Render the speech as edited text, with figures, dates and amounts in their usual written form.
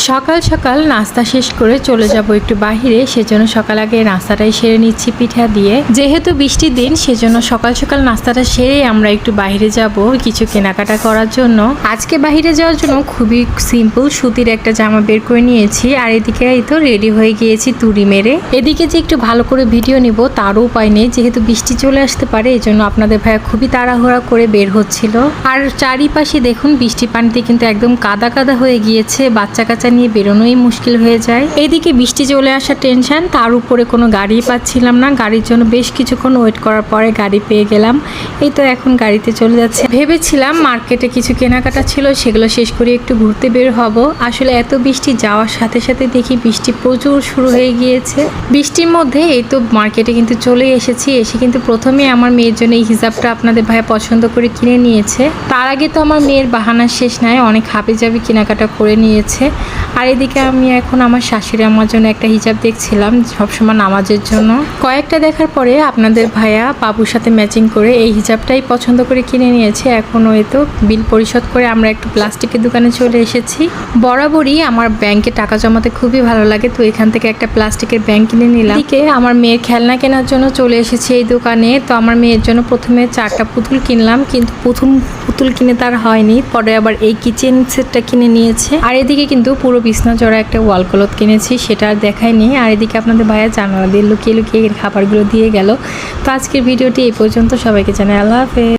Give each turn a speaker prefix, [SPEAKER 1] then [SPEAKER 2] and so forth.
[SPEAKER 1] সকাল সকাল নাস্তা শেষ করে চলে যাব একটু বাহিরে, সেজন্য সকাল আগে নাস্তাটাই সেরে নিচ্ছি পিঠা দিয়ে। যেহেতু বৃষ্টির দিন সেজন্য সকাল সকাল নাস্তাটা সেরে আমরা একটু বাইরে যাব কিছু কেনাকাটা করার জন্য। আজকে বাইরে যাওয়ার জন্য খুবই সিম্পল সুতির একটা জামা বের করে নিয়েছি, আর এদিকে এই তো রেডি হয়ে গিয়েছি তুড়ি মেরে। এদিকে যে একটু ভালো করে ভিডিও নিব তারও উপায় নেই, যেহেতু বৃষ্টি চলে আসতে পারে, এই জন্য আপনাদের ভাইয়া খুবই তাড়াহুড়া করে বের হচ্ছিল। আর চারিপাশে দেখুন বৃষ্টি পানিতে কিন্তু একদম কাদা কাদা হয়ে গিয়েছে, বাচ্চা কাচ্চা নিয়ে বেরোনোই মুশকিল হয়ে যায়। এদিকে বৃষ্টি চলে আসার টেনশন, তার উপরে কোনো গাড়ি পাচ্ছিলাম না। গাড়ির জন্য বেশ কিছুক্ষণ ওয়েট করার পরে গাড়ি পেয়ে গেলাম। এই তো এখন গাড়িতে চলে যাচ্ছে। ভেবেছিলাম মার্কেটে কিছু কেনাকাটা ছিল সেগুলো শেষ করে একটু ঘুরতে বের হব। আসলে এত বৃষ্টি যাওয়ার সাথে সাথে দেখি বৃষ্টি প্রচুর শুরু হয়ে গিয়েছে। বৃষ্টির মধ্যে এই তো মার্কেটে কিন্তু চলে এসেছি। এসে কিন্তু প্রথমে আমার মেয়ের জন্য এই হিজাবটা আপনাদের ভাই পছন্দ করে কিনে নিয়েছে। তার আগে তো আমার মেয়ের বাহানার শেষ নাই, অনেক হাবি জাবি কেনাকাটা করে নিয়েছে। আর এদিকে আমি এখন আমার শাশুড়ি আমার জন্য একটা হিজাব দেখছিলাম সবসময় নামাজের জন্য। কয়েকটা দেখার পরে আপনাদের ভাইয়া বাবুর সাথে ম্যাচিং করে এই হিজাবটাই পছন্দ করে কিনে নিয়েছে। এখন ওই তো বিল পরিশোধ করে আমরা একটু প্লাস্টিকের দোকানে চলে এসেছি। বরাবরই আমার ব্যাংকে টাকা জমাতে খুবই ভালো লাগে, তো এখান থেকে একটা প্লাস্টিকের ব্যাংক কিনে নিলাম। এদিকে আমার মেয়ের খেলনা কেনার জন্য চলে এসেছি এই দোকানে। তো আমার মেয়ের জন্য প্রথমে 4টা পুতুল কিনলাম, কিন্তু প্রথম পুতুল কিনে তার হয়নি, পরে আবার এই কিচেন সেটটা কিনে নিয়েছে। আর এদিকে কিন্তু পুরো বিছনা জোড়া একটা ওয়াল ক্লথ কিনেছি, সেটা আর দেখায়নি। আর এদিকে আপনাদের ভাইয়া জানালা দিয়ে লুকিয়ে লুকিয়ে খাবারগুলো দিয়ে গেল। তো আজকের ভিডিওটি এই পর্যন্ত, সবাইকে জানাই আল্লাহ হাফেজ।